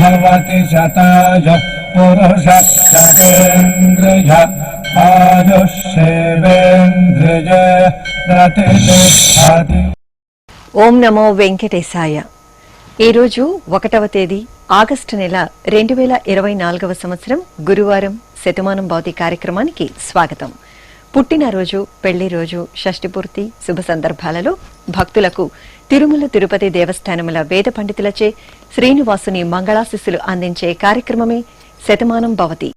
भवति शताय पुरुष शतेन्द्रिय आयुष्येवेन्द्रिय प्रतिष्ठति। ఓం నమో వెంకటేశాయ. ఈరోజు 1వ తేదీ ఆగస్టు నెల 2024వ సంవత్సరం గురువారం శతమానం భవతి కార్యక్రమానికి స్వాగతం. పుట్టినరోజు, పెళ్లి రోజు, షష్ఠి పూర్తి శుభ సందర్భాలలో భక్తులకు తిరుమల తిరుపతి దేవస్థానముల వేద పండితులచే శ్రీనివాసుని మంగళాశిస్సులు అందించే కార్యక్రమమే శతమానం భవతి.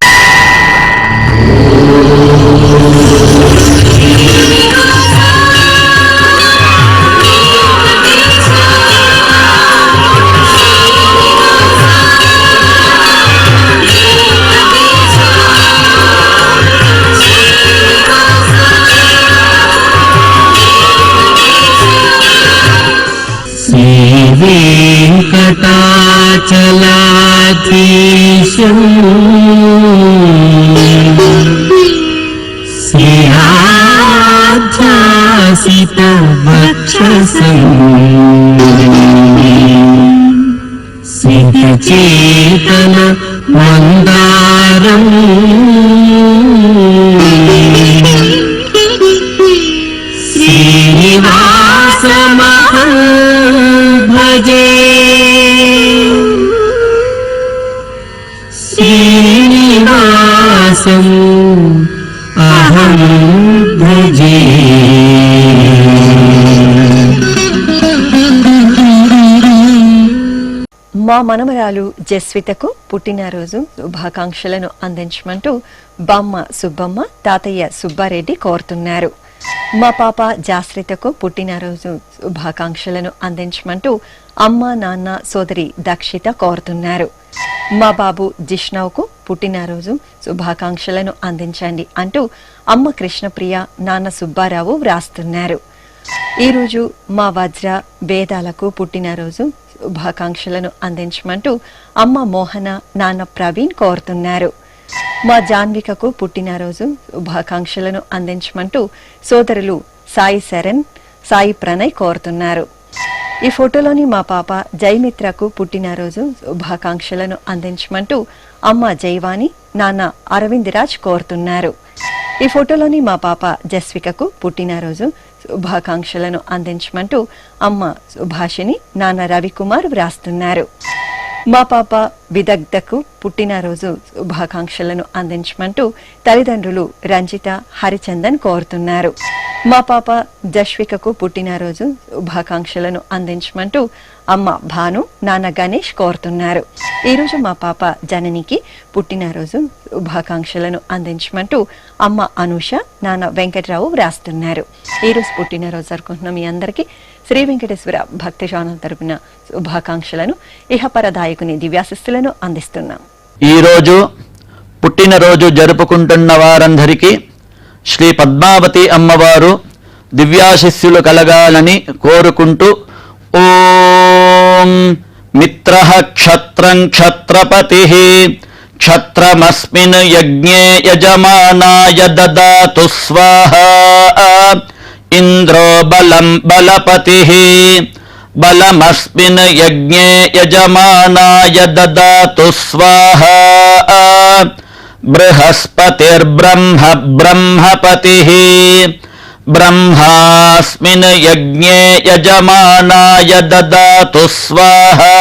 वेङ्कटाचलाधीशम् श्रीहाध्यासितवक्षसम् सिद्धचेतन मन्दारम् श्रीनिवासमहं भजे। श्रीनिवासम् अहं भजे। మా మనమరాలు జస్వితకు పుట్టినరోజు శుభాకాంక్షలను అందించమంటూ బామ్మ సుబ్బమ్మ, తాతయ్య సుబ్బారెడ్డి కోరుతున్నారు. మా పాప జాశ్రితకు పుట్టినరోజు శుభాకాంక్షలను అందించమంటూ అమ్మ, నాన్న, సోదరి దక్షిత కోరుతున్నారు. మా బాబు జిష్ణవ్కు పుట్టినరోజు శుభాకాంక్షలను అందించండి అంటూ అమ్మ కృష్ణప్రియ, నాన్న సుబ్బారావు వ్రాస్తున్నారు. ఈరోజు మా వజ్ర వేదాలకు పుట్టినరోజు శుభాకాంక్షలను అందించమంటూ అమ్మ మోహన, నాన్న ప్రవీణ్ కోరుతున్నారు. మా జాన్వికకు పుట్టినరోజు శుభాకాంక్షలను అందించమంటూ సోదరులు సాయి శరణ్, సాయి ప్రణయ్ కోరుతున్నారు. ఈ ఫోటోలోని మా పాప జయమిత్రకు పుట్టినరోజు శుభాకాంక్షలను అందించమంటూ అమ్మ జైవాణి, నాన్న అరవిందరాజ్ కోరుతున్నారు. ఈ ఫోటోలోని మా పాప జస్వికకు పుట్టినరోజు శుభాకాంక్షలను అందించమంటూ అమ్మ సుభాషిని, నాన్న రవికుమార్ వ్రాస్తున్నారు. మా పాప విదగ్ధకు పుట్టినరోజు శుభాకాంక్షలను అందించమంటూ తల్లిదండ్రులు రంజిత, హరిచందన్ కోరుతున్నారు. మా పాప జస్వికకు పుట్టినరోజు శుభాకాంక్షలను అందించమంటూ అమ్మ భాను, నాన్న గణేష్ కోరుతున్నారు. ఈరోజు మా పాప జననికి పుట్టినరోజు శుభాకాంక్షలను అందించమంటూ అమ్మ అనూష, నాన్న వెంకటరావు వ్రాస్తున్నారు. ఈరోజు పుట్టినరోజు జరుపుకుంటున్న మీ అందరికీ శ్రీ వెంకటేశ్వర భక్తి ఛానల్ తరపున శుభాకాంక్షలను, ఇహపరదాయకుని దివ్యాశిస్సులను అందిస్తున్నాం. ఈరోజు పుట్టినరోజు జరుపుకుంటున్న వారందరికీ శ్రీ పద్మావతి అమ్మవారు దివ్యాశిస్సులు కలగాలని కోరుకుంటూ ఓం మిత్రః క్షత్రం క్షత్రపతిః క్షత్రమస్మిన్ యజ్ఞే యజమానాయ దదాతు స్వాహా ఇంద్రో బలం బలపతిః బలమస్మిన్ యజ్ఞే యజమానాయ దదాతు స్వాహా బృహస్పతిర్బ్రహ్మ బ్రహ్మపతిః బ్రహ్మాస్మిన్ యజ్ఞే యజమానాయ దదాతు స్వాహా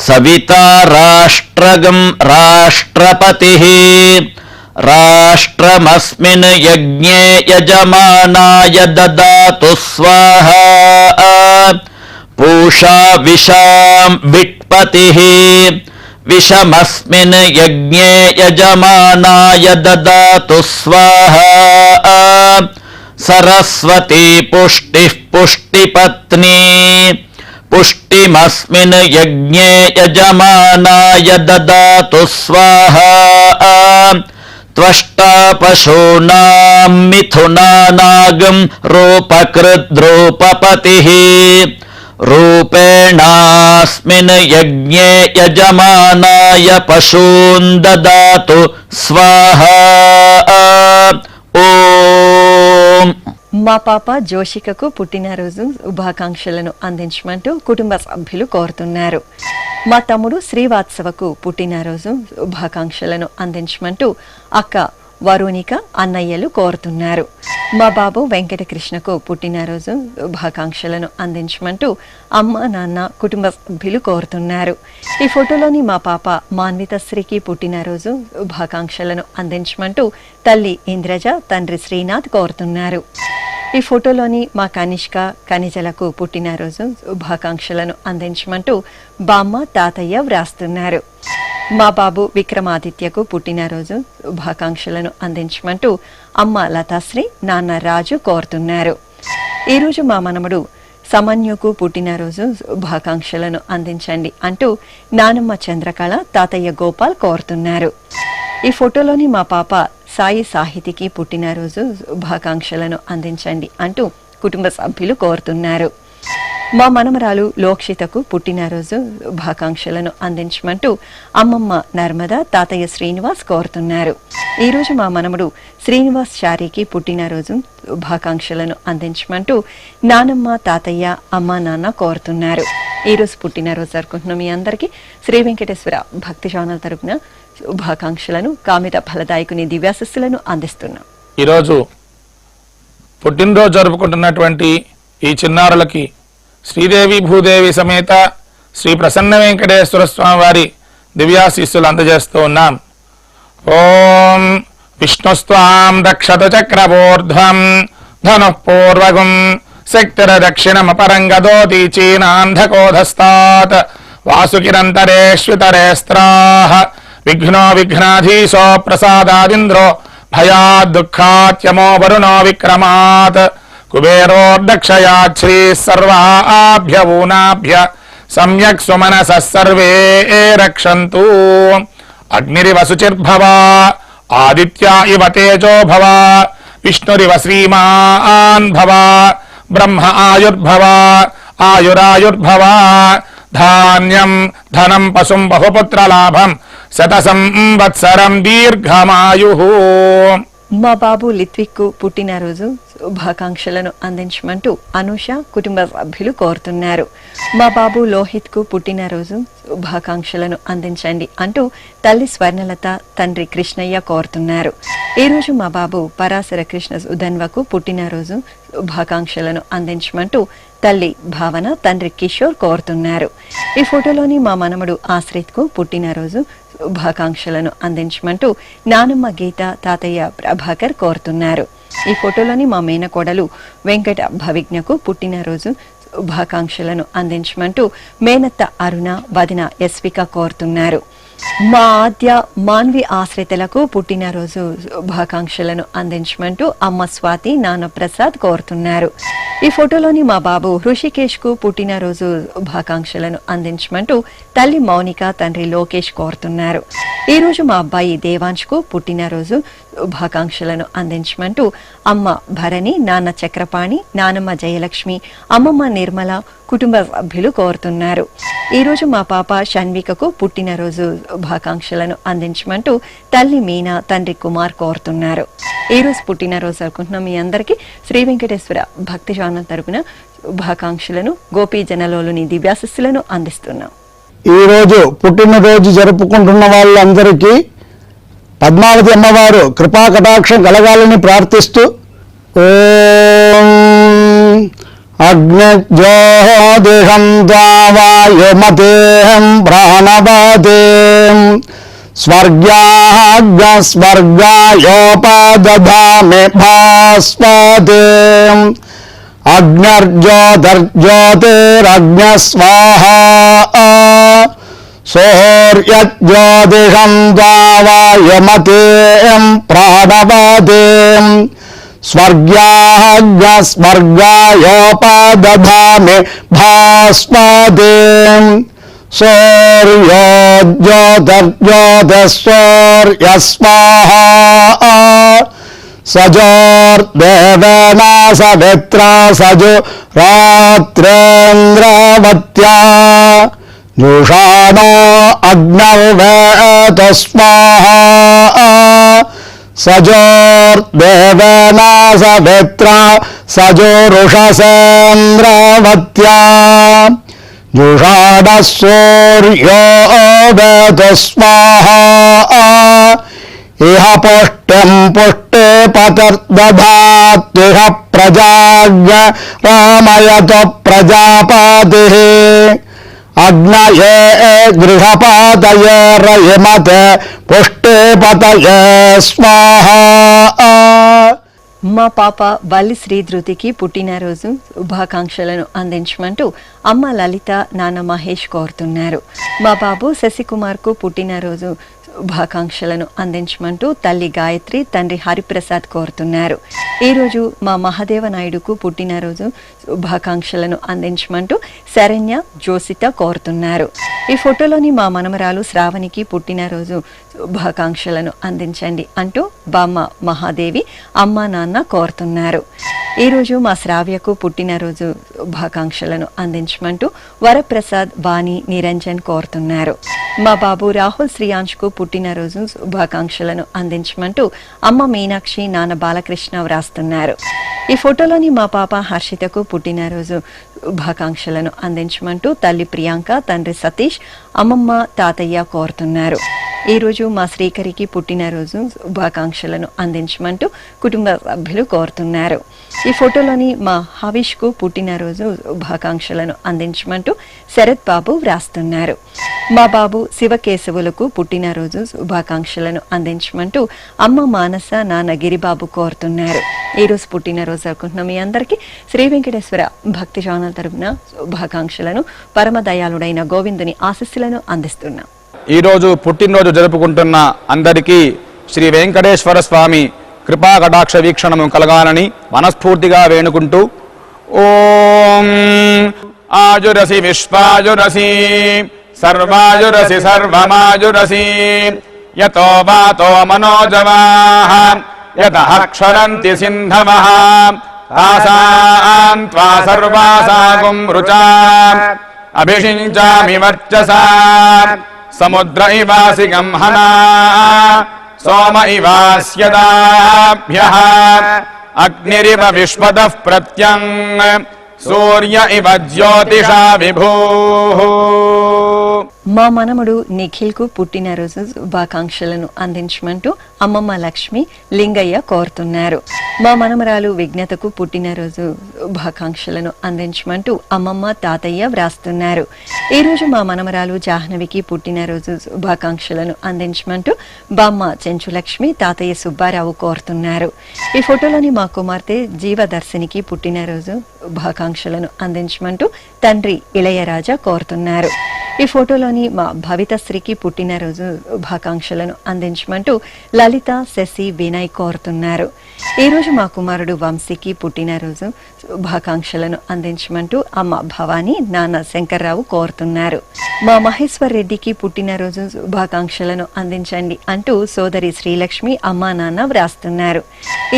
సవితా రాష్ట్రగం రాష్ట్రపతిః రాష్ట్రమస్మిన్ యజ్ఞే యజమానాయ దదాతు స్వాహా పూషా విషాం విట్పతిః విషమస్మిన్ యజ్ఞే యజమానాయ దదాతు స్వాహా సరస్వతీ పుష్టిః పుష్టిపత్నీ పుష్టిమస్మిన్ యజ్ఞే యజమానాయ దదాతు స్వాహా త్వష్టా పశూనాం మిథునానాగం రూపకృద్రూపపతిః రూపేణాస్మిన్ యజ్ఞే యజమానాయ పశూన్ దదాతు స్వాహా ఓం మా పాప జోషికకు పుట్టినరోజు శుభాకాంక్షలను అందించమంటూ కుటుంబ సభ్యులు కోరుతున్నారు. మా తమ్ముడు శ్రీవాత్సవకు పుట్టినరోజు శుభాకాంక్షలను అందించమంటూ అక్క వరుణిక అన్నయ్యలు కోరుతున్నారు. మా బాబు వెంకటకృష్ణకు పుట్టినరోజు శుభాకాంక్షలను అందించమంటూ అమ్మ నాన్న కుటుంబ సభ్యులు కోరుతున్నారు. ఈ ఫోటోలోని మా పాప మాన్వితశ్రీకి పుట్టినరోజు శుభాకాంక్షలను అందించమంటూ తల్లి ఇంద్రజ తండ్రి శ్రీనాథ్ కోరుతున్నారు. ఈ ఫోటోలోని మా కనిష్క కనిజలకు పుట్టినరోజు శుభాకాంక్షలను అందించమంటూ బామ్మ తాతయ్య వ్రాస్తున్నారు. మా బాబు విక్రమాదిత్యకు పుట్టినరోజు శుభాకాంక్షలను అందించమంటూ అమ్మ లతాశ్రీ నాన్న రాజు కోరుతున్నారు. ఈరోజు మా మనమడు సమన్యుకు పుట్టినరోజు శుభాకాంక్షలను అందించండి అంటూ నానమ్మ చంద్రకళ తాతయ్య గోపాల్ కోరుతున్నారు. ఈ ఫోటోలోని మా పాప సాయి సాహితికి పుట్టినరోజు శుభాకాంక్షలను అందించండి అంటూ కుటుంబ సభ్యులు కోరుతున్నారు. మా మనమరాలు లోక్షితకు పుట్టినరోజు శుభాకాంక్షలను అందించమంటూ అమ్మమ్మ నర్మద తాతయ్య శ్రీనివాస్ కోరుతున్నారు. ఈరోజు మా మనముడు శ్రీనివాస్ చారికి పుట్టినరోజు శుభాకాంక్షలను అందించమంటూ నానమ్మ తాతయ్య అమ్మ నాన్న కోరుతున్నారు. ఈరోజు పుట్టినరోజు జరుపుకుంటున్న మీ అందరికీ శ్రీ వెంకటేశ్వర భక్తి ఛానల్ తరపున శుభాకాంక్షలను కామిత ఫలదాయకుని దివ్యాశస్సులను అందిస్తున్నాం. ఈరోజు పుట్టినరోజు జరుపుకుంటున్నటువంటి ఈ చిన్నారులకి శ్రీదేవి భూదేవి సమేత శ్రీ ప్రసన్న వెంకటేశ్వర స్వామి వారి దివ్యాశీస్సులు అందజేస్తూ ఉన్నాం. ఓం విష్ణుస్వాం రక్షత చక్రవోర్ధ్వం ధనుః పూర్వగం శక్తిర దక్షిణమపరంగదోతి చీనాంధకోధస్తాత్ వాసుకిరంతరేష్వితరేస్త్రాః విఘ్నో విఘ్నాధీశో ప్రసాదాదింద్రో భయాద్ దుఃఖాత్యమో వరుణో విక్రమాత్ కుబేరోర్దక్షయాచ్ఛ్రీ సర్వాభ్యవూనాభ్య సమ్యక్ సుమనసః సర్వే రక్షन्तు. అగ్నిరివ శుచిర్భవ ఆదిత్యా ఇవ తేజో భవ విష్ణురివ శ్రీమాన్ భవ బ్రహ్మ ఆయుర్భవ ఆయురాయుర్భవ ధాన్యం ధనం పశుం బహుపుత్రలాభం శత సంవత్సరం దీర్ఘమాయుః. మా బాబు లిత్విక్కు పుట్టినరోజు శుభాకాంక్షలను అందించమంటూ అనూష కుటుంబ సభ్యులు కోరుతున్నారు. మా బాబు లోహిత్ కు పుట్టినరోజు శుభాకాంక్షలను అందించండి అంటూ తల్లి స్వర్ణలత తండ్రి కృష్ణయ్య కోరుతున్నారు. ఈరోజు మా బాబు పరాశర కృష్ణ సుధన్వకు పుట్టినరోజు శుభాకాంక్షలను అందించమంటూ తల్లి భావన తండ్రి కిషోర్ కోరుతున్నారు. ఈ ఫోటోలోని మా మనమడు ఆశ్రిత్ కు పుట్టినరోజు శుభాకాంక్షలను అందించమంటూ నానమ్మ గీత తాతయ్య ప్రభాకర్ కోరుతున్నారు. ఈ ఫోటోలోని మా మేనకోడలు వెంకట భవిజ్ఞకు పుట్టినరోజు శుభాకాంక్షలను అందించమంటూ మేనత్త అరుణ వదిన ఎస్విక కోరుతున్నారు. మా ఆద్య మాన్వి ఆశ్రితలకు పుట్టినరోజు శుభాకాంక్షలను అందించమంటూ అమ్మ స్వాతి నాన్న ప్రసాద్ కోరుతున్నారు. ఈ ఫోటోలోని మా బాబు హృషికేష్ కు పుట్టినరోజు శుభాకాంక్షలను అందించమంటూ తల్లి మౌనిక తండ్రి లోకేష్ కోరుతున్నారు. ఈ రోజు మా అబ్బాయి దేవాంశ్ కు పుట్టినరోజు శుభాకాంక్షలను అందించమంటూ అమ్మ భరణి నాన్న చక్రపాణి నానమ్మ జయలక్ష్మి అమ్మమ్మ నిర్మల కుటుంబ సభ్యులు కోరుతున్నారు. ఈ రోజు మా పాప షణ్వికకు పుట్టినరోజు శుభాకాంక్షలను అందించమంటూ తల్లి మీనా తండ్రి కుమార్ కోరుతున్నారు. ఈ రోజు పుట్టినరోజు జరుపుకుంటున్న మీ అందరికీ శ్రీ వెంకటేశ్వర భక్తి ఛానల్ తరపున శుభాకాంక్షలను గోపీ జనలోని దివ్యాశస్సులను అందిస్తున్నాం. ఈ రోజు పుట్టినరోజు జరుపుకుంటున్న వాళ్ళందరికీ పద్మావతి అమ్మవారు కృపా కటాక్షం కలగాలని ప్రార్థిస్తూ ఓం అగ్నిజ్యోతిషం ద్వావాయుమతేహం ప్రాణవతేం స్వర్గాయోపదధామి భాస్వతేం అగ్నిర్జ్యోతిర్జ్యోతిరగ్నిస్వాహా సూర్యజ్యోతిషం ద్వావాయుమతేం ప్రాణవతేం స్వర్గాయోపదధామి భాస్వతేం సూర్యోజ్యోతిర్జ్యోతిస్సూర్యస్వాహా సజోర్దేవేన సవిత్రా సజు రాత్రేంద్రవత్యా జుషాణో అగ్నౌవేత స్వాహా सजोर्देवेन सवित्रा सजोरुषसेन्द्रवत्या जुषाडः सूर्यो वेद स्वाहा इह पुष्टिं पुष्टे पतिर्दधात्युह प्रजाज्ञ रामयत प्रजापतिः अग्नये गृहपातये रयिमते पुष्टे पतये स्वाहा। మా పాప బల్లి శ్రీధృతికి పుట్టినరోజు శుభాకాంక్షలను అందించమంటూ అమ్మ లలిత నాన్న మహేష్ కోరుతున్నారు. మా బాబు శశికుమార్కు పుట్టినరోజు శుభాకాంక్షలను అందించమంటూ తల్లి గాయత్రి తండ్రి హరిప్రసాద్ కోరుతున్నారు. ఈరోజు మా మహాదేవ నాయుడుకు పుట్టినరోజు శుభాకాంక్షలను అందించమంటూ శరణ్య జోసిత కోరుతున్నారు. ఈ ఫోటోలోని మా మనమరాలు శ్రావణికి పుట్టినరోజు శుభాకాంక్షలను అందించండి అంటూ బామ్మ మహాదేవి అమ్మ నాన్న కోరుతున్నారు. ఈరోజు మా శ్రావ్యకు పుట్టినరోజు శుభాకాంక్షలను అందించమంటూ వరప్రసాద్ వాణి నిరంజన్ కోరుతున్నారు. మా బాబు రాహుల్ శ్రీయాంష్కు పుట్టినరోజు శుభాకాంక్షలను అందించమంటూ అమ్మ మీనాక్షి నాన్న బాలకృష్ణ వ్రాస్తున్నారు. ఈ ఫోటోలోని మా పాప హర్షితకు పుట్టినరోజు శుభాకాంక్షలను అందించమంటూ తల్లి ప్రియాంక తండ్రి సతీష్ అమ్మమ్మ తాతయ్య కోరుతున్నారు. ఈరోజు మా శ్రీకరికి పుట్టినరోజు శుభాకాంక్షలను అందించమంటూ కుటుంబ సభ్యులు కోరుతున్నారు. ఈ ఫోటోలోని మా హవిష్కు పుట్టినరోజు శుభాకాంక్షలను అందించమంటూ శరత్ బాబు వ్రాస్తున్నారు. మా బాబు శివకేశవులకు పుట్టినరోజు శుభాకాంక్షలను అందించమంటూ అమ్మ మానస నాన్న గిరిబాబు కోరుతున్నారు. ఈరోజు పుట్టినరోజు జరుపుకుంటున్న మీ అందరికీ శ్రీ వెంకటేశ్వర భక్తి ఛానల్ తరపున శుభాకాంక్షలను పరమదయాళుడైన గోవిందుని ఆశీస్సులను అందిస్తున్నాం. ఈరోజు పుట్టినరోజు జరుపుకుంటున్న అందరికీ శ్రీ వెంకటేశ్వర స్వామి కృపా కటాక్ష వీక్షణము కలగాలని మనస్ఫూర్తిగా వేణుకుంటూ ఓం ఆజురసి విశ్వాజురసి సర్వాజురసి సర్వమాజురసి యతో వాతో మనోజవాః యతః క్షరంతి సింధవః తాసాం త్వా సర్వాసాగుం రుచా అభిషించామి వర్చసా సముద్ర ఇవాసి గంహనా సోమ ఇవాస్యదాభ్యః అగ్నిరివ విశ్వతః ప్రత్యం సూర్య ఇవ జ్యోతిషా విభూః. మా మనముడు నిఖిల్ కు పుట్టినరోజు శుభాకాంక్షలను అందించమంటూ అమ్మమ్మ లక్ష్మి లింగయ్య కోరుతున్నారు. మా మనమరాలు విజ్ఞతకు పుట్టినరోజు శుభాకాంక్షలను అందించమంటూ అమ్మమ్మ తాతయ్య వ్రాస్తున్నారు. ఈరోజు మా మనమరాలు జాహ్నవికి పుట్టినరోజు శుభాకాంక్షలను అందించమంటూ బామ్మ చెంచులక్ష్మి తాతయ్య సుబ్బారావు కోరుతున్నారు. ఈ ఫోటోలోని మా కుమార్తె జీవదర్శినికి పుట్టినరోజు శుభాకాంక్షలను అందించమంటూ తండ్రి ఇళయరాజా కోరుతున్నారు. ఈ ఫోటోలోని మా భవితశ్రీకి పుట్టినరోజు శుభాకాంక్షలను అందించమంటూ లలిత శశి వినయ్ కోరుతున్నారు. ఈరోజు మా కుమారుడు వంశీకి పుట్టినరోజు శుభాకాంక్షలను అందించమంటూ అమ్మ భవానీ నాన్న శంకర్రావు కోరుతున్నారు. మా మహేశ్వర్ రెడ్డికి పుట్టినరోజు శుభాకాంక్షలను అందించండి అంటూ సోదరి శ్రీలక్ష్మి అమ్మా నాన్న వ్రాస్తున్నారు.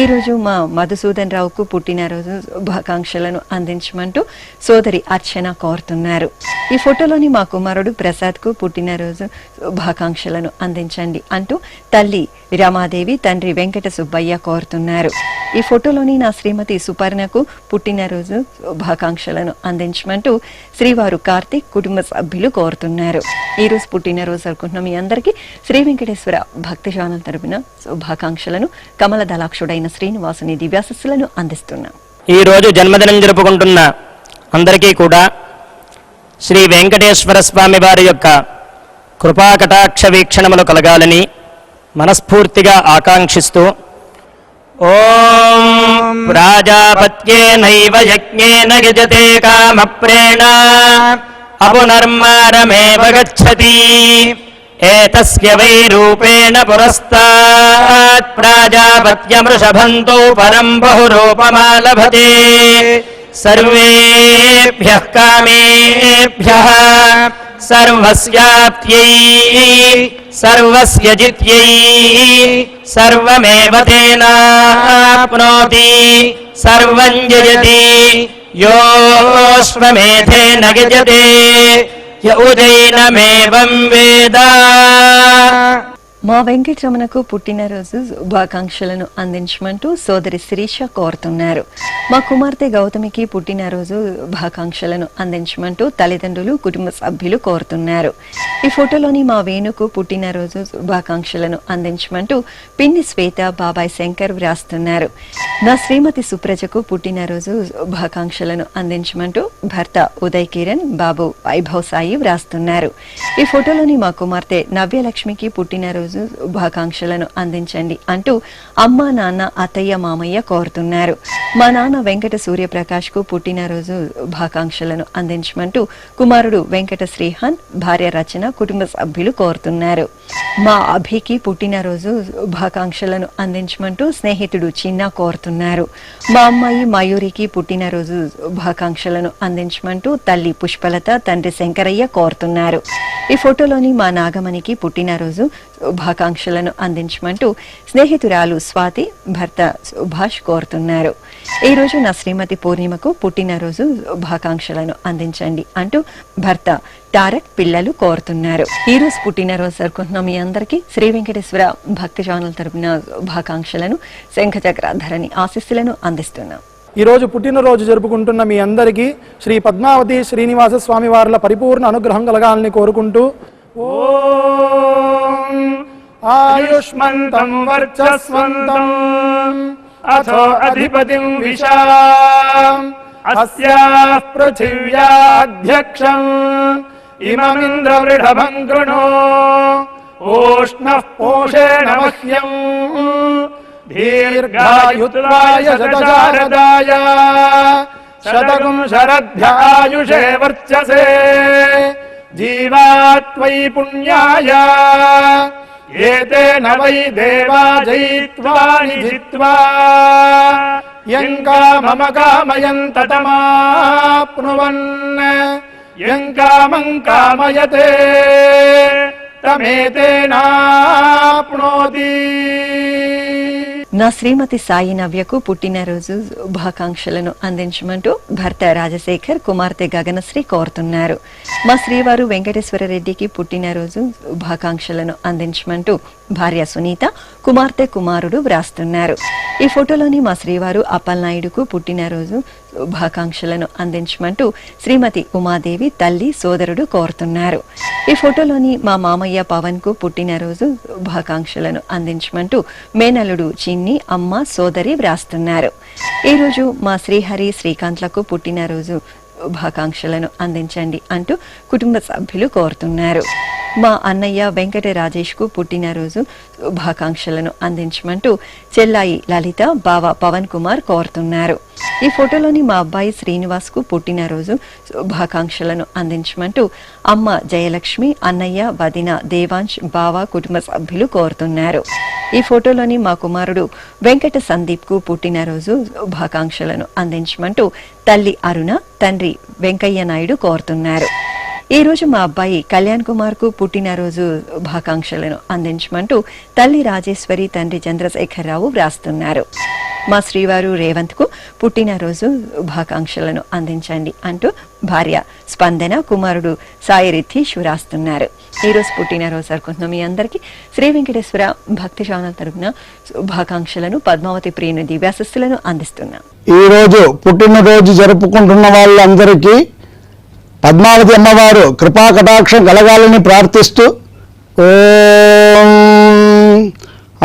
ఈరోజు మా మధుసూదన్ రావుకు పుట్టినరోజు శుభాకాంక్షలను అందించమంటూ సోదరి అర్చన కోరుతున్నారు. ఈ ఫోటోలోని మా కుమారుడు ప్రసాద్ కు పుట్టినరోజు శుభాకాంక్షలను అందించండి అంటూ తల్లి రమాదేవి తండ్రి వెంకట సుబ్బయ్య కోరుతున్నారు. ఈ ఫోటోలోని నా శ్రీమతి సుపర్ణకు పుట్టినరోజు శుభాకాంక్షలను అందించమంటూ శ్రీవారు కార్తీక్ కుటుంబ సభ్యులు కోరుతున్నారు. ఈ రోజు పుట్టినరోజు జరుపుకుంటున్న మీ అందరికీ శ్రీ వెంకటేశ్వర భక్తి ఛానల్ తరపున శుభాకాంక్షలను కమల దళాక్షుడైన శ్రీనివాసుని దివ్యాశస్సులను అందిస్తున్నాం. ఈ రోజు జన్మదినం జరుపుకుంటున్న అందరికీ కూడా శ్రీ వెంకటేశ్వర స్వామి వారి యొక్క కృపాకటాక్ష వీక్షణములు కలగాలని మనస్ఫూర్తిగా ఆకాంక్షిస్తూ ఓం ప్రాజాపత్యేనైవ యజ్ఞేన యజతే కామప్రేణ అపునర్మారమేవ గచ్చతి ఏతస్య వై రూపేణ పురస్తాత్ ప్రాజాపత్యమృషభంతో పరం బహురూపమాలభతే సర్వేభ్యః కామేభ్యః సర్వస్యాప్త్యై సర్వస్య జిత్యై సర్వమేవ తేనాప్నోతి సర్వం జయతి యోష్వమేధేన గజతే య ఉదైనమేవం వేద. మా వెంకటరమణకు పుట్టినరోజు శుభాకాంక్షలను అందించమంటూ సోదరి శిరీష కోరుతున్నారు. మా కుమార్తె గౌతమికి పుట్టినరోజు శుభాకాంక్షలను అందించమంటూ తల్లిదండ్రులు కుటుంబ సభ్యులు కోరుతున్నారు. ఈ ఫోటోలోని మా వేణుకు పుట్టినరోజు శుభాకాంక్షలను అందించమంటూ పిన్ని శ్వేత బాబాయ్ శంకర్ వ్రాస్తున్నారు. నా శ్రీమతి సుప్రజకు పుట్టినరోజు శుభాకాంక్షలను అందించమంటూ భర్త ఉదయ్ కిరణ్ బాబు వైభవ్ సాయి వ్రాస్తున్నారు. ఈ ఫోటోలోని మా కుమార్తె నవ్యలక్ష్మికి పుట్టినరోజు శుభాకాంక్షలను అందించండి అంటూ అమ్మ నాన్న అత్తయ్య మామయ్య కోరుతున్నారు. మా నాన్న వెంకట సూర్యప్రకాష్ కు పుట్టినరోజు శుభాకాంక్షలను అందించమంటూ కుమారుడు వెంకట శ్రీహాన్ భార్య రచన కుటుంబ సభ్యులు కోరుతున్నారు. మా అభికి పుట్టినరోజు శుభాకాంక్షలను అందించమంటూ స్నేహితుడు చిన్న కోరుతున్నారు. మా అమ్మాయి మయూరికి పుట్టినరోజు శుభాకాంక్షలను అందించమంటూ తల్లి పుష్పలత తండ్రి శంకరయ్య కోరుతున్నారు. ఈ ఫోటోలోని మా నాగమణికి పుట్టినరోజు శుభాకాంక్షలను అందించమంటూ స్నేహితురాలు స్వాతి భర్త సుభాష్ కోరుతున్నారు. ఈ రోజు నా శ్రీమతి పూర్ణిమకు పుట్టినరోజు శుభాకాంక్షలను అందించండి అంటూ భర్త తారక్ పిల్లలు కోరుతున్నారు. ఈ రోజు పుట్టినరోజు జరుపుకుంటున్న మీ అందరికీ శ్రీ వెంకటేశ్వర భక్తి ఛానల్ తరపున శుభాకాంక్షలను శంఖచక్రాధరని ఆశీస్సులను అందిస్తున్నాం. ఈ రోజు పుట్టినరోజు జరుపుకుంటున్న మీ అందరికీ శ్రీ పద్మావతి శ్రీనివాస స్వామి వార్ల పరిపూర్ణ అనుగ్రహం కలగాలని కోరుకుంటూ ఓం ఆయుష్మంతం వర్చస్వంతం అథో అధిపతిం విశాం అస్యాః పృథివ్యాధ్యక్షం ఇమమింద్రవృఢభం కృణో ఓష్ణః పోషేణ మహ్యం దీర్ఘాయుత్వాయ శతశారదాయ శతకం శరద్ధ్యాయుషే వర్చసే జీవాత్వై పుణ్యాయ ఏతేన వై దేవా జయిత్వాని జిత్వా యం కామమ కామయంత తమాప్నువన్ యం కామం కామయతే తమేతేనాప్నోతి. నా శ్రీమతి సాయి నవ్యకు పుట్టినరోజు శుభాకాంక్షలను అందించమంటూ భర్త రాజశేఖర్ కుమార్తె గగనశ్రీ కోరుతున్నారు. మా శ్రీవారు వెంకటేశ్వర రెడ్డికి పుట్టినరోజు శుభాకాంక్షలను అందించమంటూ భార్య సునీత కుమార్తె కుమారుడు వ్రాస్తున్నారు. ఈ ఫోటోలోని మా శ్రీవారు అప్పలనాయుడుకు పుట్టినరోజు శుభాకాంక్షలను అందించమంటూ శ్రీమతి ఉమాదేవి తల్లి సోదరుడు కోరుతున్నారు. ఈ ఫోటోలోని మా మామయ్య పవన్ కు పుట్టినరోజు శుభాకాంక్షలను అందించమంటూ మేనల్లుడు చిన్ని అమ్మ సోదరి వ్రాస్తున్నారు. ఈ రోజు మా శ్రీహరి శ్రీకాంత్లకు పుట్టినరోజు శుభాకాంక్షలను అందించండి అంటూ కుటుంబ సభ్యులు కోరుతున్నారు. మా అన్నయ్య వెంకట రాజేష్ కు పుట్టినరోజు శుభాకాంక్షలను అందించమంటూ చెల్లాయి లలిత బావ పవన్ కుమార్ కోరుతున్నారు. ఈ ఫోటోలోని మా అబ్బాయి శ్రీనివాస్ కు పుట్టినరోజు శుభాకాంక్షలను అందించమంటూ అమ్మ జయలక్ష్మి అన్నయ్య వదిన దేవాంశ్ బావ కుటుంబ సభ్యులు కోరుతున్నారు. ఈ ఫోటోలోని మా కుమారుడు వెంకట సందీప్ కు పుట్టినరోజు శుభాకాంక్షలను అందించమంటూ తల్లి అరుణ తండ్రి వెంకయ్య నాయుడు కోరుతున్నారు. ఈ రోజు మా అబ్బాయి కళ్యాణ్ కుమార్ కు పుట్టినరోజు శుభాకాంక్షలను అందించమంటూ తల్లి రాజేశ్వరి తండ్రి చంద్రశేఖరరావు వ్రాస్తున్నారు. మా శ్రీవారు రేవంత్ కు పుట్టినరోజు శుభాకాంక్షలను అందించండి అంటూ భార్య స్పందన కుమారుడు సాయి రితీష్ వ్రాస్తున్నారు. ఈ రోజు పుట్టినరోజు జరుపుకుంటున్న మీ అందరికీ శ్రీ వెంకటేశ్వర భక్తి ఛానల్ తరపున శుభాకాంక్షలను పద్మావతి ప్రియుని దివ్యాశస్సులను అందిస్తున్నాం. ఈ రోజు పుట్టినరోజు జరుపుకుంటున్న వాళ్ళందరికీ పద్మావతి అమ్మవారు కృపా కటాక్షం కలగాలని ప్రార్థిస్తూ ఓం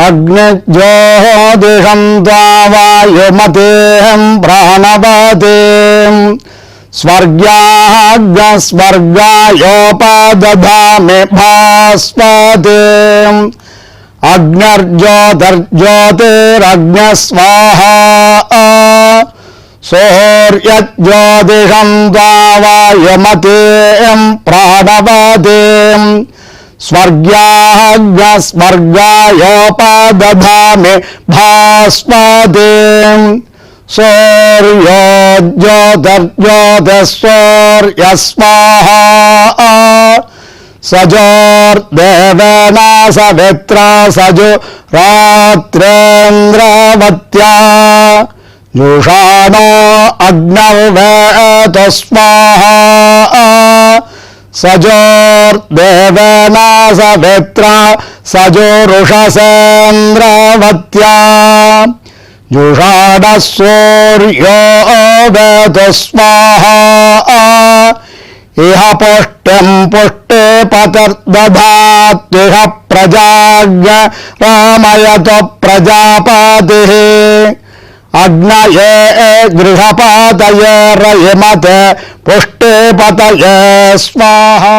అగ్నిజ్యోతిషం ద్వావాయుమతేహం ప్రాణవతేం స్వర్గాగ్స్వర్గాయోపదధామి భాస్వతేం అగ్నిర్జ్యోతిర్జ్యోతిరగ్నిస్వాహా సూర్యజ్యోతిషం ద్వావాయుమతేం ప్రాణవతేం స్వర్గాగ్స్వర్గాయోపదధామి భాస్వతేం సూర్యోజ్యోతిర్జ్యోతిస్సూర్యస్వాహా సజోర్దేవేన సవిత్రా సజు రాత్రేంద్రవత్యా జుషాణో అగ్నౌవేత స్వాహా సజోర్దేవేన సవిత్ర సజోరుషసేంద్రవత్యా జుషాఢ సూర్యో వేద స్వాహా ఇహ పుష్టిం పుష్టే పతిర్దధాత్యుహ ప్రజాజ్ఞ రామయత ప్రజాపతి అగ్నయే గృహపాతయే రయమతే పుష్టే పతయే స్వాహా.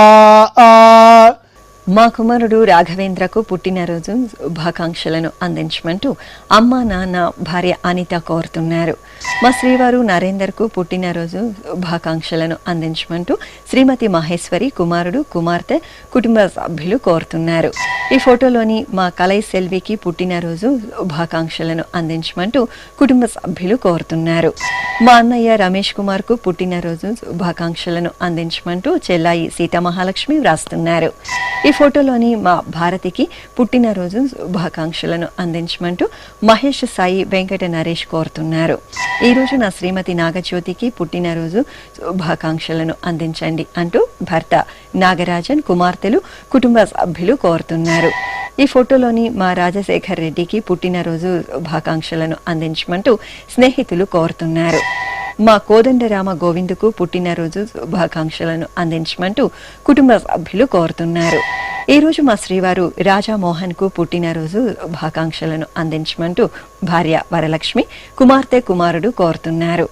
మా కుమారుడు రాఘవేంద్రకు పుట్టినరోజు శుభాకాంక్షలను అందించమంటూ అమ్మ నాన్న భార్య అనిత కోరుతున్నారు. మా శ్రీవారు నరేందర్కు పుట్టినరోజు శుభాకాంక్షలను అందించమంటూ శ్రీమతి మహేశ్వరి కుమారుడు కుమార్తె కుటుంబ సభ్యులు కోరుతున్నారు. ఈ ఫోటోలోని మా కలై సెల్వికి పుట్టినరోజు శుభాకాంక్షలను అందించమంటూ కుటుంబ సభ్యులు కోరుతున్నారు. మా అన్నయ్య రమేష్ కుమార్కు పుట్టినరోజు శుభాకాంక్షలను అందించమంటూ చెల్లాయి సీతామహాలక్ష్మి వ్రాస్తున్నారు. ఈ ఫోటోలోని మా భారతికి పుట్టినరోజు శుభాకాంక్షలను అందించమంటూ మహేష్ సాయి వెంకట నరేష్ కోరుతున్నారు. ఈ రోజు నా శ్రీమతి నాగజ్యోతికి పుట్టినరోజు శుభాకాంక్షలను అందించండి అంటూ భర్త నాగరాజన్ కుమార్తెలు కుటుంబ సభ్యులు కోరుతున్నారు. ఈ ఫోటోలోని మా రాజశేఖర్ రెడ్డికి పుట్టినరోజు శుభాకాంక్షలను అందించమంటూ స్నేహితులు కోరుతున్నారు. మా కోదండరామ గోవిందుకు పుట్టినరోజు శుభాకాంక్షలను అందించమంటూ కుటుంబ సభ్యులు కోరుతున్నారు. ఈ రోజు మా శ్రీవారు రాజామోహన్ కు పుట్టినరోజు శుభాకాంక్షలను అందించమంటూ భార్య వరలక్ష్మి కుమార్తె కుమారుడు కోరుతున్నారు.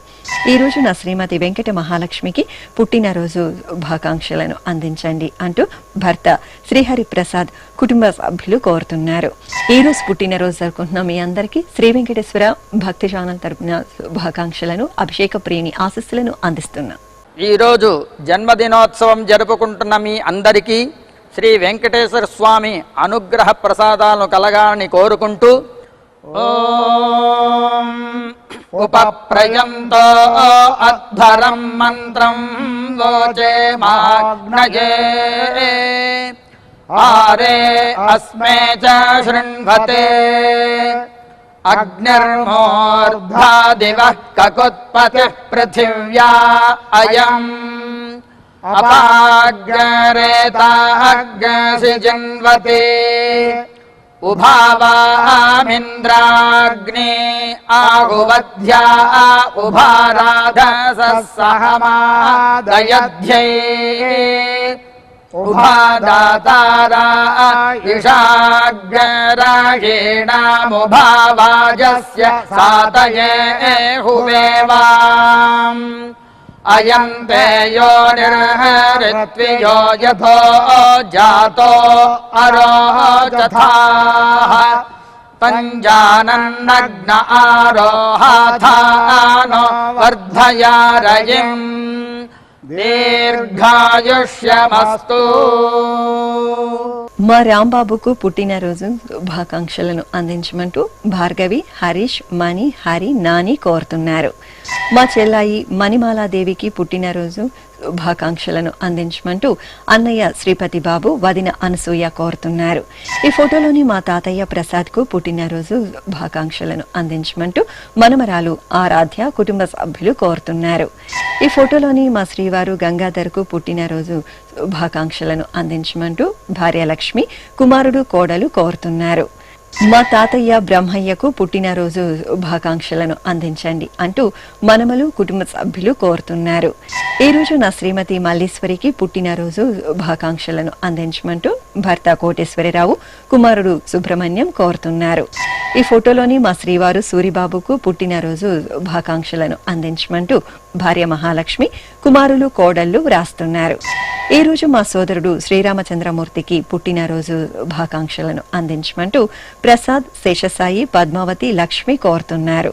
ఈ రోజు నా శ్రీమతి వెంకట మహాలక్ష్మికి పుట్టినరోజు శుభాకాంక్షలను అందించండి అంటూ భర్త శ్రీహరి ప్రసాద్ కుటుంబ సభ్యులు కోరుతున్నారు. ఈ రోజు పుట్టినరోజు జరుపుకుంటున్న మీ అందరికీ శ్రీ వెంకటేశ్వర భక్తి ఛానల్ తరపున శుభాకాంక్షలను అభిషేక ప్రియుని ఆశీస్సులను అందిస్తున్నాం. ఈరోజు జన్మదినోత్సవం జరుపుకుంటున్న మీ అందరికీ శ్రీ వెంకటేశ్వర స్వామి అనుగ్రహ ప్రసాదాలను కలగాలని కోరుకుంటూ ఓం ఉపప్రయంతో అధ్వరం మంత్రం లోచే మాగ్నయే ఆరే అస్మే చ శృణ్వతే అగ్నిర్మూర్ధ్వా దివః కకుత్పతిః పృథివ్యా అయం అపాగ్రేతాగ్సి జన్వతే ఉభావామింద్రాగ్నే ఆగువధ్యా ఉభారాధసహమాదయధ్యై ఉభాదాతారా ఇషాగ్రాయేణాముభావాజస్య సాతయే హువేవాం అయం తే యోనిర్హరిత్వియో యథో జాతో అరోచథాః పంజానన్నగ్న ఆరోహాథానో వర్ధయారయిం దీర్ఘాయుష్యమస్తు. మా రాంబాబుకు పుట్టినరోజు శుభాకాంక్షలను అందించమంటూ భార్గవి హరీష్ మణి హరి నాని కోరుతున్నారు. మా చెల్లాయి మణిమాలాదేవికి పుట్టినరోజు శుభాకాంక్షలను అందించమంటూ అన్నయ్య శ్రీపతి బాబు వదిన అనసూయ కోరుతున్నారు. ఈ ఫోటోలోని మా తాతయ్య ప్రసాద్ కు పుట్టినరోజు శుభాకాంక్షలను అందించమంటూ మనమరాలు ఆరాధ్య కుటుంబ సభ్యులు కోరుతున్నారు. ఈ ఫోటోలోని మా శ్రీవారు గంగాధర్ కు పుట్టినరోజు శుభాకాంక్షలను అందించమంటూ భార్య లక్ష్మి కుమారుడు కోడలు కోరుతున్నారు. మా తాతయ్య బ్రహ్మయ్యకు పుట్టినరోజు శుభాకాంక్షలను అందించండి అంటూ మనమలు కుటుంబ సభ్యులు కోరుతున్నారు. ఈ రోజు నా శ్రీమతి మల్లీశ్వరికి పుట్టినరోజు శుభాకాంక్షలను అందించమంటూ భర్త కోటేశ్వరరావు కుమారుడు సుబ్రహ్మణ్యం కోరుతున్నారు. ఈ ఫోటోలోని మా శ్రీవారు సూరిబాబుకు పుట్టినరోజు శుభాకాంక్షలను అందించమంటూ భార్య మహాలక్ష్మి కుమారులు కోడళ్లు వ్రాస్తున్నారు. ఈ రోజు మా సోదరుడు శ్రీరామచంద్రమూర్తికి పుట్టినరోజు శుభాకాంక్షలను అందించమంటూ ప్రసాద్ శేషసాయి పద్మావతి లక్ష్మి కోరుతున్నారు.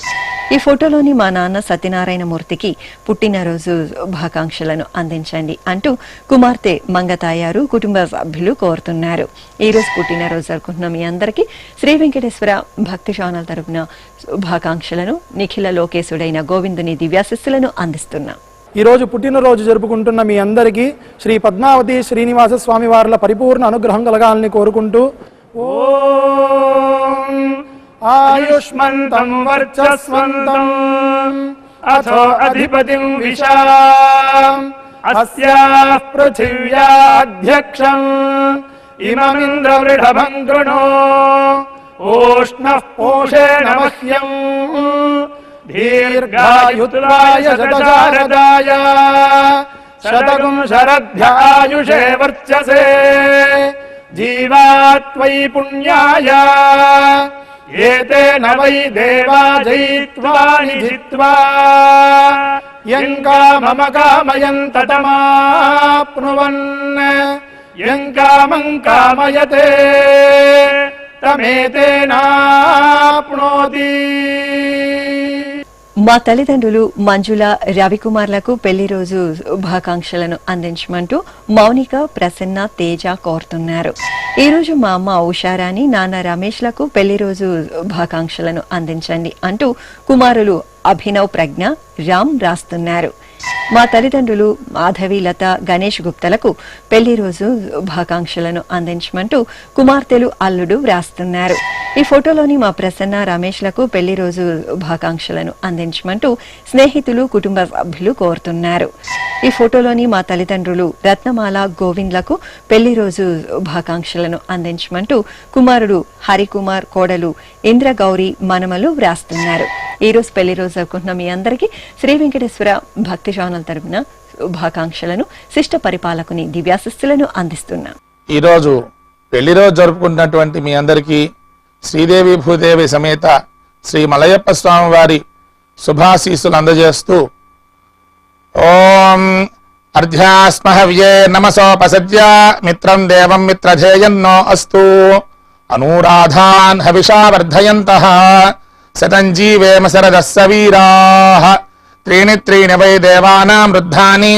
ఈ ఫోటోలోని మా నాన్న సత్యనారాయణ మూర్తికి పుట్టినరోజు శుభాకాంక్షలను అందించండి అంటూ కుమార్తె మంగతాయారు కుటుంబ సభ్యులు కోరుతున్నారు. ఈ రోజు పుట్టినరోజు జరుపుకుంటున్న మీ అందరికీ శ్రీ వెంకటేశ్వర భక్తి ఛానల్ తరపున శుభాకాంక్షలను నిఖిల లోకేశుడైన గోవిందుని దివ్యాశిస్సులను అందిస్తున్నాం. ఈ రోజు పుట్టినరోజు జరుపుకుంటున్న మీ అందరికీ శ్రీ పద్మావతి శ్రీనివాస స్వామి వార్ల పరిపూర్ణ అనుగ్రహం కలగాలని కోరుకుంటూ ఓం ఆయుష్మంతం వర్చస్వంతం అథో అధిపతిం విశాం अस्याः पृथिव्याध्यक्षम् इममिन्द्रवृषभम् कृणो ओष्णः पोषेण मह्यम् दीर्घायुत्वाय शतशारदाय शतगुं शरद्भ्यायुषे वर्चसे जीवात्वयि पुण्याय एतेन वै देवा जयित्वा निजित्वा यं कामम कामयन्त तमाप्नुवन् यं कामं कामयते తమేతేనాప్నోతి. మా తల్లిదండ్రులు మంజుల రవికుమార్లకు పెళ్లి రోజు శుభాకాంక్షలను అందించమంటూ మౌనిక, ప్రసన్న, తేజ కోరుతున్నారు. ఈ రోజు మా అమ్మ ఉషారాణి, నాన్న రమేష్లకు పెళ్లి రోజు శుభాకాంక్షలను అందించండి అంటూ కుమారులు అభినవ్, ప్రజ్ఞ, రామ్ రాస్తున్నారు. మా తల్లిదండ్రులు మాధవి, లత, గణేష్ గుప్తలకు పెళ్లి రోజు శుభాకాంక్షలను అందించమంటూ కుమార్తెలు, అల్లుడు వ్రాస్తున్నారు. ఈ ఫోటోలోని మా ప్రసన్న, రమేష్లకు పెళ్లి రోజు శుభాకాంక్షలను అందించమంటూ స్నేహితులు, కుటుంబ సభ్యులు కోరుతున్నారు. ఈ ఫోటోలోని మా తల్లిదండ్రులు రత్నమాల, గోవింద్లకు పెళ్లి రోజు శుభాకాంక్షలను అందించమంటూ కుమారుడు హరికుమార్, కోడలు ఇంద్రగౌరి, మనమలు వ్రాస్తున్నారు. ఈ రోజు పెళ్లి రోజు జరుపుకుంటున్న మీ అందరికీ శ్రీ వెంకటేశ్వర భక్తి ఛానల్ తరపున శుభాకాంక్షలను, శిష్ట పరిపాలకుని దివ్యాశిస్సులను అందిస్తున్నాం. ఈరోజు పెళ్లి రోజు జరుపుకుంటున్నటువంటి మీ అందరికీ శ్రీదేవి భూదేవి సమేత శ్రీ మలయప్ప స్వామి వారి శుభాశీస్సులు అందజేస్తూ ఓం అర్ధ్యాస్మహవ్యే నమసోపసద్య మిత్రం దేవం మిత్రధేయన్నో అస్తు అనూరాధాన్ హవిషా వర్ధయంతః శతం జీవేమ శరదః సవీరాః త్రీణి త్రీణి వై దేవానాం వృద్ధాని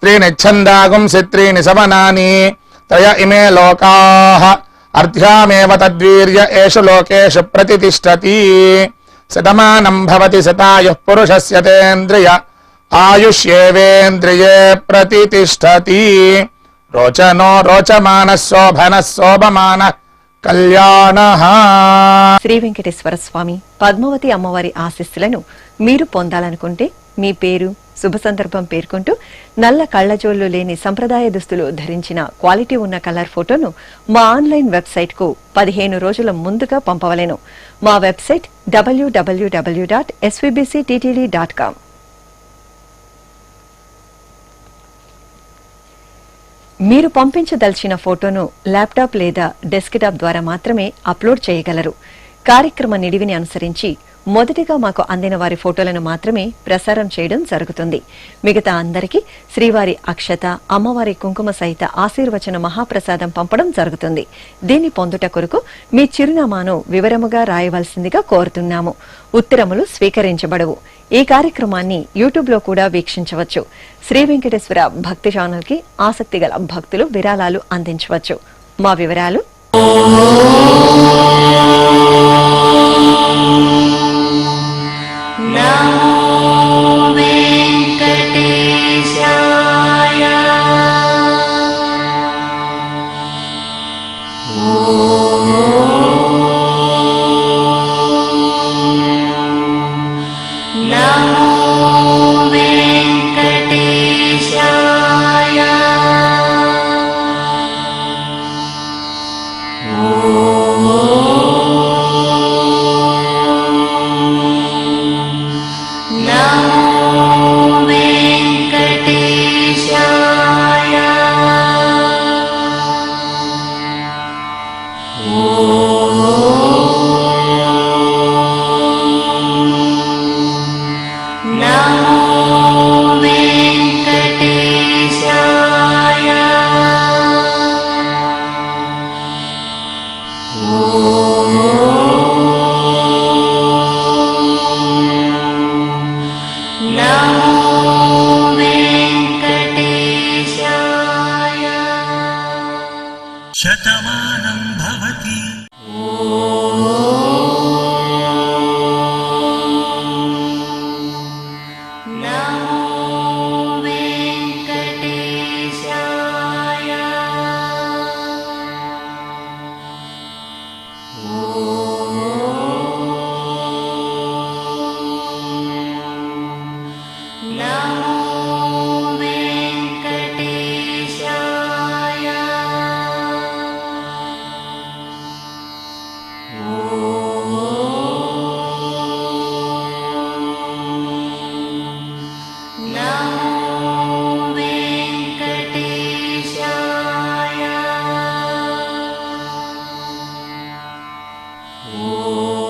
త్రీణి ఛందాగుంసి త్రీణి సవనాని త్రయ ఇమే లోకాః అర్ధ్యామేవ తద్వీర్య ఏషు లోకేషు ప్రతితిష్టతి శతమానం భవతి శతాయుః పురుషస్య తేంద్రియ ఆయుష్యేవేంద్రియే ప్రతితిష్టతి రోచనో రోచమానః శోభనః శోభమానః కళ్యాణః. శ్రీ వెంకటేశ్వర స్వామి పద్మావతి అమ్మవారి ఆశీస్సులను మీరు పొందాలనుకుంటే మీ పేరు, శుభ సందర్భం పేర్కొంటూ నల్ల కళ్లజోళ్లు లేని సంప్రదాయ దుస్తులు ధరించిన క్వాలిటీ ఉన్న కలర్ ఫోటోను మా ఆన్లైన్ వెబ్సైట్ కు 15 రోజుల ముందుగా పంపవలెను. మా వెబ్సైట్ www.svbcttd.com. మీరు పంపించదలిచిన ఫోటోను ల్యాప్టాప్ లేదా డెస్క్టాప్ ద్వారా మాత్రమే అప్లోడ్ చేయగలరు. కార్యక్రమ నిడివిని అనుసరించి మొదటిగా మాకు అందిన వారి ఫోటోలను మాత్రమే ప్రసారం చేయడం జరుగుతుంది. మిగతా అందరికీ శ్రీవారి అక్షత, అమ్మవారి కుంకుమ సహిత ఆశీర్వచన మహాప్రసాదం పంపడం జరుగుతుంది. దీన్ని పొందుట కొరకు మీ చిరునామాను వివరముగా రాయవలసిందిగా కోరుతున్నాము. ఉత్తరములు స్వీకరించబడవు. ఈ కార్యక్రమాన్ని యూట్యూబ్ లో కూడా వీక్షించవచ్చు. శ్రీ వెంకటేశ్వర భక్తి ఛానల్ కి ఆసక్తి గల భక్తులు విరాళాలు అందించవచ్చు. మా వివరాలు ఓ ॐ